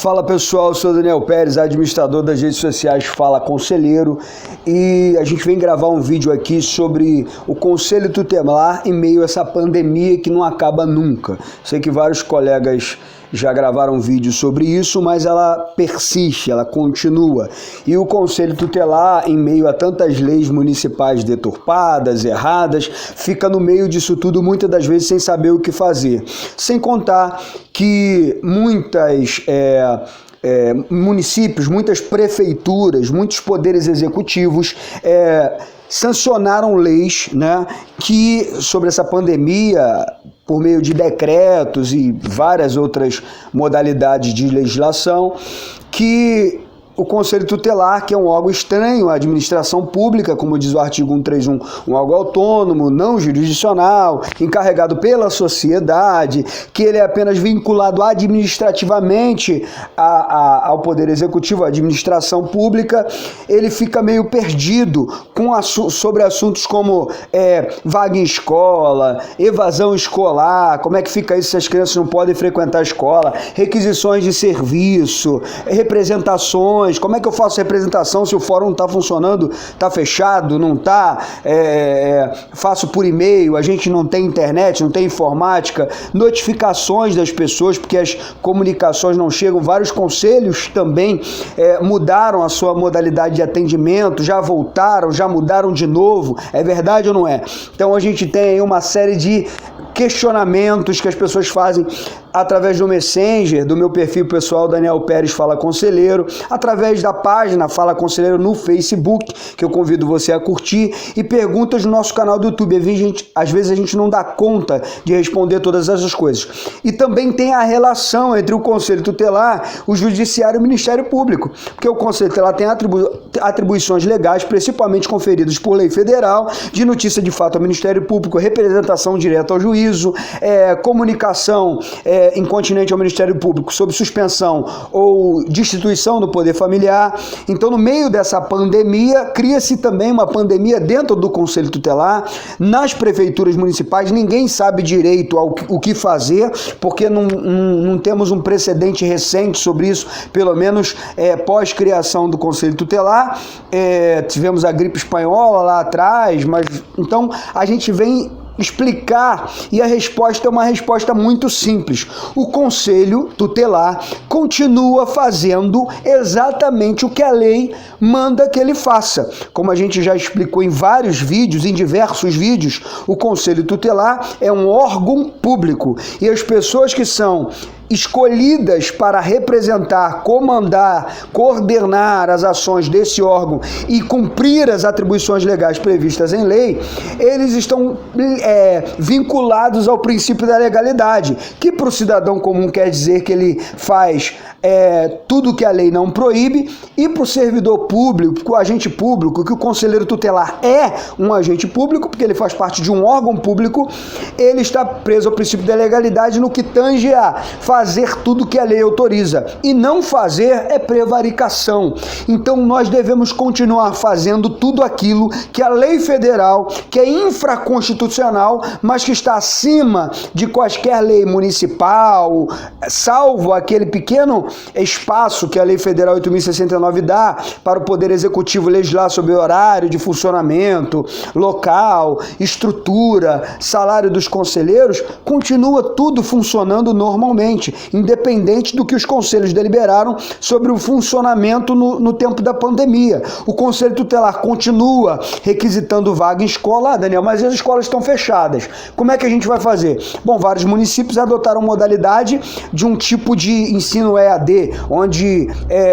Fala pessoal, eu sou Daniel Pérez, administrador das redes sociais Fala Conselheiro, e a gente vem gravar um vídeo aqui sobre o Conselho Tutelar em meio a essa pandemia que não acaba nunca. Sei que vários colegas já gravaram vídeo sobre isso, mas ela persiste, ela continua. E o Conselho Tutelar, em meio a tantas leis municipais deturpadas, erradas, fica no meio disso tudo muitas das vezes sem saber o que fazer. Sem contar que muitas municípios, muitas prefeituras, muitos poderes executivos sancionaram leis, né, que sobre essa pandemia, por meio de decretos e várias outras modalidades de legislação, que o Conselho Tutelar, que é um órgão estranho à administração pública, como diz o artigo 131, um órgão autônomo, não jurisdicional, encarregado pela sociedade, que ele é apenas vinculado administrativamente ao Poder Executivo, à administração pública, ele fica meio perdido sobre assuntos como vaga em escola, evasão escolar, como é que fica isso se as crianças não podem frequentar a escola, requisições de serviço, representações. Como é que eu faço representação se o fórum não está funcionando, está fechado, não está? Faço por e-mail, a gente não tem internet, não tem informática, notificações das pessoas, porque as comunicações não chegam. Vários conselhos também mudaram a sua modalidade de atendimento, já voltaram, já mudaram de novo. É verdade ou não é? Então a gente tem aí uma série de questionamentos que as pessoas fazem através do Messenger, do meu perfil pessoal Daniel Pérez Fala Conselheiro, através da página Fala Conselheiro no Facebook, que eu convido você a curtir, e perguntas no nosso canal do YouTube. Às vezes a gente não dá conta de responder todas essas coisas. E também tem a relação entre o Conselho Tutelar, o Judiciário e o Ministério Público, porque o Conselho Tutelar tem atribuições legais, principalmente conferidas por lei federal, de notícia de fato ao Ministério Público, representação direta ao juízo, comunicação incontinente ao Ministério Público sob suspensão ou destituição do poder familiar. Então, no meio dessa pandemia, cria-se também uma pandemia dentro do Conselho Tutelar, nas prefeituras municipais. Ninguém sabe direito o que fazer, porque não temos um precedente recente sobre isso, pelo menos pós-criação do Conselho Tutelar. Tivemos a gripe espanhola lá atrás, mas então a gente vem explicar, e a resposta é uma resposta muito simples. O Conselho Tutelar continua fazendo exatamente o que a lei manda que ele faça. Como a gente já explicou em vários vídeos, em diversos vídeos, o Conselho Tutelar é um órgão público, e as pessoas que são escolhidas para representar, comandar, coordenar as ações desse órgão e cumprir as atribuições legais previstas em lei, eles estão vinculados ao princípio da legalidade, que para o cidadão comum quer dizer que ele faz tudo que a lei não proíbe, e para o servidor público, para o agente público, que o conselheiro tutelar é um agente público, porque ele faz parte de um órgão público, ele está preso ao princípio da legalidade no que tange a fazer tudo que a lei autoriza, e não fazer é prevaricação. Então nós devemos continuar fazendo tudo aquilo que a lei federal, que é infraconstitucional, mas que está acima de quaisquer lei municipal, salvo aquele pequeno espaço que a Lei Federal 8.069 dá para o Poder Executivo legislar sobre horário de funcionamento, local, estrutura, salário dos conselheiros. Continua tudo funcionando normalmente, independente do que os conselhos deliberaram sobre o funcionamento no tempo da pandemia. O Conselho Tutelar continua requisitando vaga em escola. Daniel, mas as escolas estão fechadas. Como é que a gente vai fazer? Bom, vários municípios adotaram modalidade de um tipo de ensino EAD, onde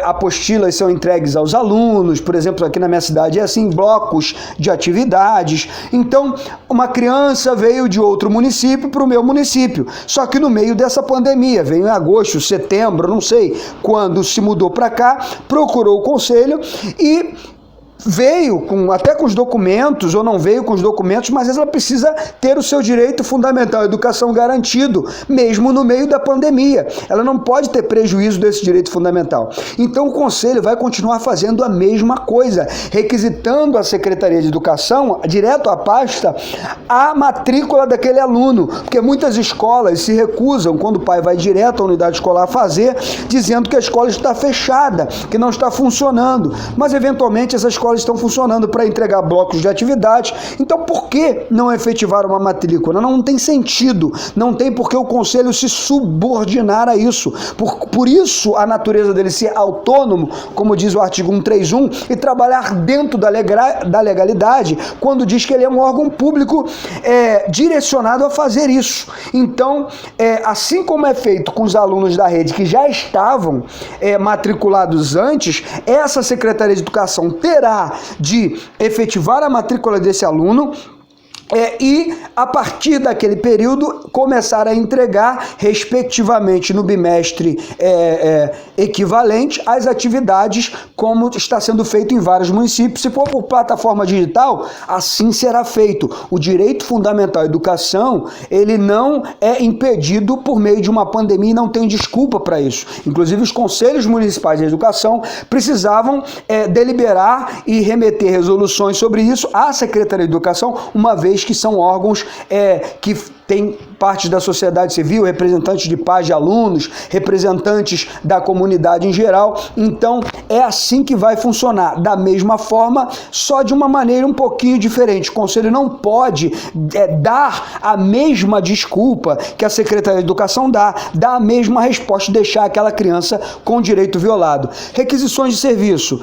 apostilas são entregues aos alunos. Por exemplo, aqui na minha cidade é assim, blocos de atividades. Então, uma criança veio de outro município para o meu município, só que no meio dessa pandemia, veio em agosto, setembro, não sei quando se mudou para cá, procurou o conselho e veio até com os documentos ou não veio com os documentos, mas ela precisa ter o seu direito fundamental à educação garantido, mesmo no meio da pandemia. Ela não pode ter prejuízo desse direito fundamental. Então o Conselho vai continuar fazendo a mesma coisa, requisitando à Secretaria de Educação, direto à pasta, a matrícula daquele aluno, porque muitas escolas se recusam, quando o pai vai direto à unidade escolar fazer, dizendo que a escola está fechada, que não está funcionando, mas eventualmente essas escolas estão funcionando para entregar blocos de atividades. Então, por que não efetivar uma matrícula? Não tem sentido, não tem por que o Conselho se subordinar a isso. Por isso, a natureza dele ser autônomo, como diz o artigo 131, e trabalhar dentro da legalidade, quando diz que ele é um órgão público direcionado a fazer isso. Então, assim como é feito com os alunos da rede que já estavam matriculados antes, essa Secretaria de Educação terá de efetivar a matrícula desse aluno e, a partir daquele período, começar a entregar, respectivamente, no bimestre equivalente, as atividades, como está sendo feito em vários municípios. Se for por plataforma digital, assim será feito. O direito fundamental à educação, ele não é impedido por meio de uma pandemia e não tem desculpa para isso. Inclusive, os conselhos municipais de educação precisavam deliberar e remeter resoluções sobre isso à Secretaria de Educação, uma vez que são órgãos que têm parte da sociedade civil, representantes de pais de alunos, representantes da comunidade em geral. Então, é assim que vai funcionar, da mesma forma, só de uma maneira um pouquinho diferente. O Conselho não pode dar a mesma desculpa que a Secretaria de Educação dá a mesma resposta, deixar aquela criança com direito violado. Requisições de serviço.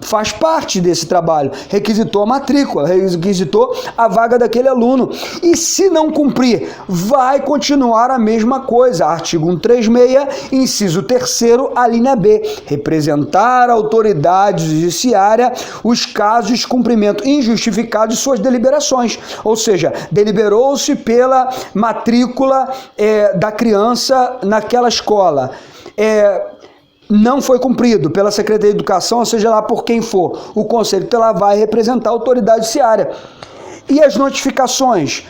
Faz parte desse trabalho, requisitou a matrícula, requisitou a vaga daquele aluno, e se não cumprir, vai continuar a mesma coisa. Artigo 136, inciso 3º, a linha B, representar a autoridade judiciária os casos de cumprimento injustificado de suas deliberações, ou seja, deliberou-se pela matrícula da criança naquela escola, não foi cumprido pela Secretaria de Educação, ou seja lá por quem for, o Conselho Tutelar vai representar a autoridade judiciária. E as notificações?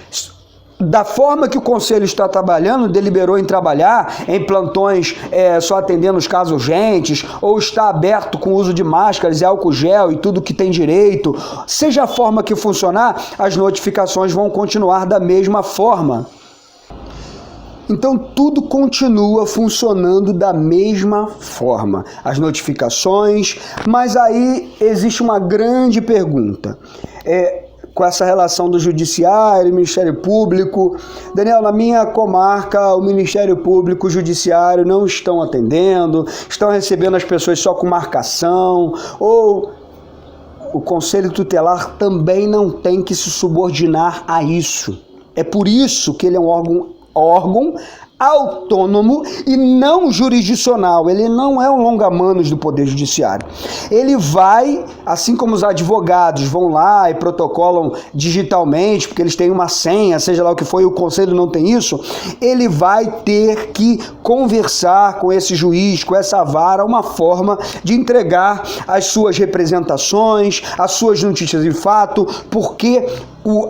Da forma que o Conselho está trabalhando, deliberou em trabalhar em plantões só atendendo os casos urgentes, ou está aberto com o uso de máscaras e álcool gel e tudo que tem direito, seja a forma que funcionar, as notificações vão continuar da mesma forma. Então, tudo continua funcionando da mesma forma, as notificações, mas aí existe uma grande pergunta, com essa relação do Judiciário, Ministério Público. Daniel, na minha comarca, o Ministério Público, o Judiciário não estão atendendo, estão recebendo as pessoas só com marcação, ou o Conselho Tutelar também não tem que se subordinar a isso. É por isso que ele é um órgão autônomo e não jurisdicional. Ele não é um longa-manos do Poder Judiciário. Ele vai, assim como os advogados vão lá e protocolam digitalmente, porque eles têm uma senha, seja lá o que for, e o Conselho não tem isso, ele vai ter que conversar com esse juiz, com essa vara, uma forma de entregar as suas representações, as suas notícias de fato, porque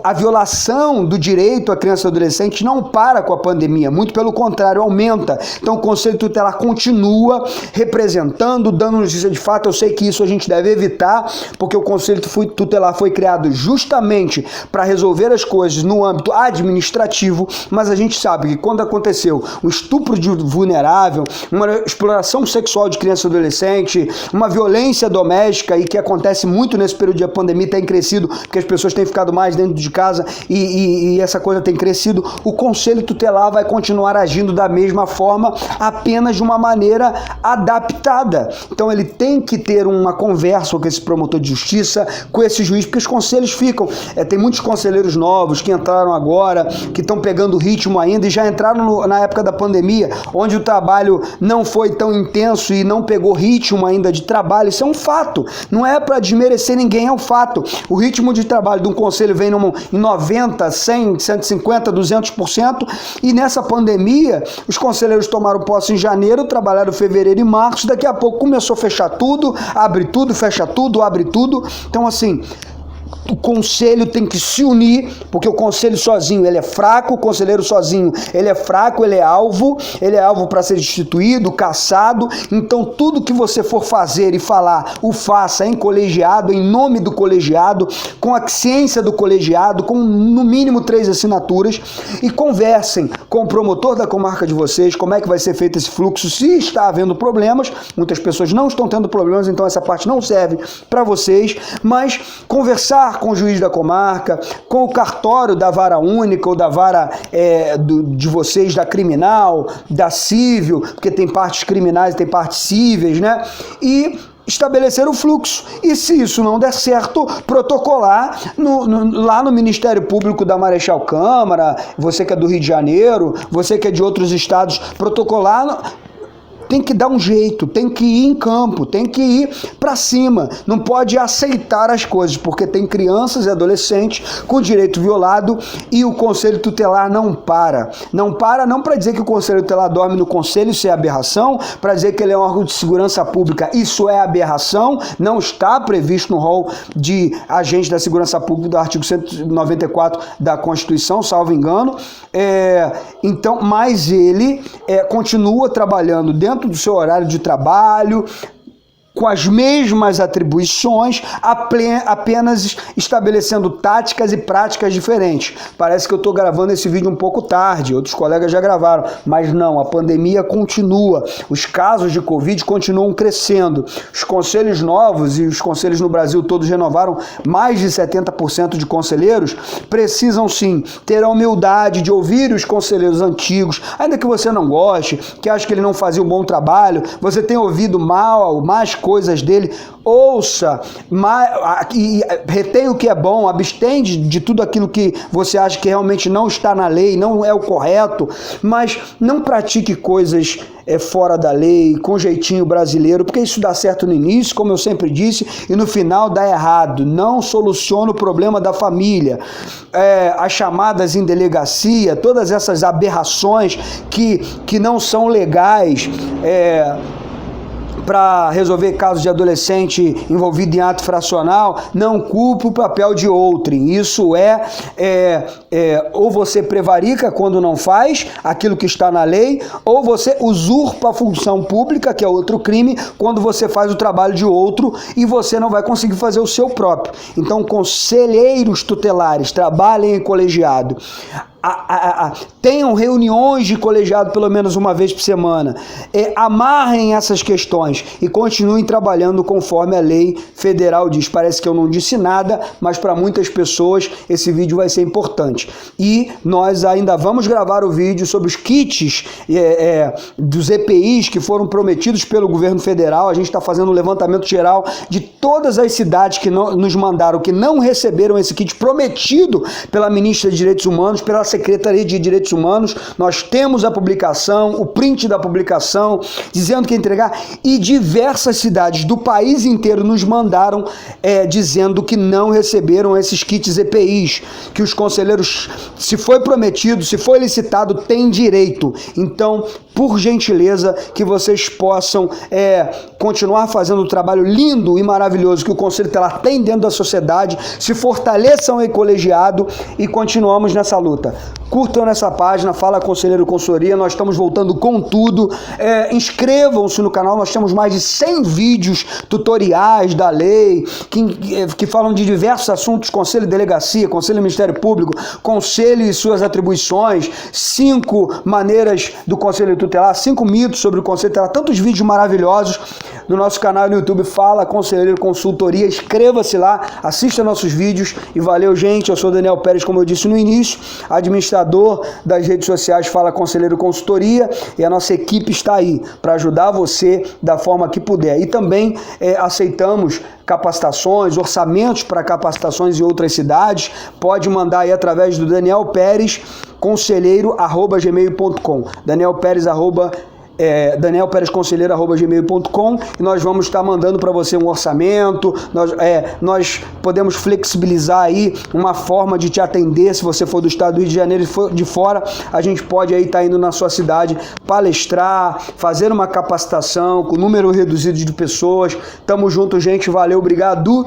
a violação do direito à criança e adolescente não para com a pandemia, muito pelo contrário, aumenta. Então o Conselho Tutelar continua representando, dando notícia de fato. Eu sei que isso a gente deve evitar, porque o Conselho Tutelar foi criado justamente para resolver as coisas no âmbito administrativo, mas a gente sabe que quando aconteceu um estupro de vulnerável, uma exploração sexual de criança e adolescente, uma violência doméstica, e que acontece muito nesse período de pandemia, tem crescido, porque as pessoas têm ficado mais dentro de casa e essa coisa tem crescido, o Conselho Tutelar vai continuar agindo da mesma forma, apenas de uma maneira adaptada. Então ele tem que ter uma conversa com esse promotor de justiça, com esse juiz, porque os conselhos ficam, tem muitos conselheiros novos que entraram agora, que estão pegando ritmo ainda e já entraram na época da pandemia, onde o trabalho não foi tão intenso e não pegou ritmo ainda de trabalho. Isso é um fato, não é para desmerecer ninguém, é um fato. O ritmo de trabalho de um conselho vem em 90%, 100%, 150%, 200%, e nessa pandemia os conselheiros tomaram posse em janeiro, trabalharam fevereiro e março, daqui a pouco começou a fechar tudo, abre tudo, fecha tudo, abre tudo. Então assim, o conselho tem que se unir, porque o conselho sozinho ele é fraco, o conselheiro sozinho ele é fraco, ele é alvo para ser destituído, cassado. Então tudo que você for fazer e falar, o faça em colegiado, em nome do colegiado, com a ciência do colegiado, com no mínimo 3 assinaturas, e conversem com o promotor da comarca de vocês, como é que vai ser feito esse fluxo, se está havendo problemas. Muitas pessoas não estão tendo problemas, então essa parte não serve para vocês, mas conversar com o juiz da comarca, com o cartório da vara única ou da vara de vocês, da criminal, da cível, porque tem partes criminais e tem partes cíveis, né? E estabelecer o fluxo. E se isso não der certo, protocolar lá no Ministério Público da Marechal Câmara, você que é do Rio de Janeiro, você que é de outros estados, protocolar. Tem que dar um jeito, tem que ir em campo, tem que ir para cima. Não pode aceitar as coisas, porque tem crianças e adolescentes com direito violado e o Conselho Tutelar não para. Não para, não para dizer que o Conselho Tutelar dorme no Conselho, isso é aberração, para dizer que ele é um órgão de segurança pública, isso é aberração, não está previsto no rol de agentes da segurança pública do artigo 194 da Constituição, salvo engano. Então, mas ele continua trabalhando dentro do seu horário de trabalho, com as mesmas atribuições, apenas estabelecendo táticas e práticas diferentes. Parece que eu estou gravando esse vídeo um pouco tarde, outros colegas já gravaram, mas não, a pandemia continua, os casos de Covid continuam crescendo, os conselhos novos, e os conselhos no Brasil todos renovaram, mais de 70% de conselheiros, precisam sim ter a humildade de ouvir os conselheiros antigos, ainda que você não goste, que acha que ele não fazia um bom trabalho, você tem ouvido mais coisas dele, ouça, retém o que é bom, abstém de tudo aquilo que você acha que realmente não está na lei, não é o correto, mas não pratique coisas fora da lei, com jeitinho brasileiro, porque isso dá certo no início, como eu sempre disse, e no final dá errado, não soluciona o problema da família. As chamadas em delegacia, todas essas aberrações que não são legais, para resolver casos de adolescente envolvido em ato fracional, não culpe o papel de outrem. Isso ou você prevarica quando não faz aquilo que está na lei, ou você usurpa a função pública, que é outro crime, quando você faz o trabalho de outro e você não vai conseguir fazer o seu próprio. Então, conselheiros tutelares, trabalhem em colegiado. Tenham reuniões de colegiado pelo menos uma vez por semana, amarrem essas questões e continuem trabalhando conforme a lei federal diz. Parece que eu não disse nada, mas para muitas pessoas esse vídeo vai ser importante. E nós ainda vamos gravar o vídeo sobre os kits dos EPIs que foram prometidos pelo governo federal. A gente está fazendo um levantamento geral de todas as cidades que nos mandaram, que não receberam esse kit prometido pela ministra de Direitos Humanos, pela Secretaria de Direitos Humanos. Nós temos a publicação, o print da publicação, dizendo que ia entregar, e diversas cidades do país inteiro nos mandaram dizendo que não receberam esses kits EPIs, que os conselheiros, se foi prometido, se foi licitado, têm direito. Então, por gentileza, que vocês possam continuar fazendo o trabalho lindo e maravilhoso que o Conselho Tutelar tem dentro da sociedade, se fortaleçam em colegiado e continuamos nessa luta. Curtam nessa página, Fala Conselheiro Consultoria, nós estamos voltando com tudo. Inscrevam-se no canal, nós temos mais de 100 vídeos tutoriais da lei, que falam de diversos assuntos, conselho e delegacia, conselho e Ministério Público, conselho e suas atribuições, 5 maneiras do Conselho Tutelar, 5 mitos sobre o Conselho Tutelar, tantos vídeos maravilhosos no nosso canal no YouTube, Fala Conselheiro Consultoria. Inscreva-se lá, assista nossos vídeos e valeu, gente. Eu sou Daniel Pérez, como eu disse no início, administrador das redes sociais Fala Conselheiro Consultoria, e a nossa equipe está aí para ajudar você da forma que puder. E também aceitamos capacitações, orçamentos para capacitações em outras cidades. Pode mandar aí através do Daniel Pérez, conselheiro@gmail.com. Daniel Pérez danielperezconselheiro@gmail.com, e nós vamos estar mandando para você um orçamento. Nós podemos flexibilizar aí uma forma de te atender. Se você for do estado do Rio de Janeiro e for de fora, a gente pode aí estar indo na sua cidade palestrar, fazer uma capacitação com número reduzido de pessoas. Tamo junto, gente. Valeu, obrigado.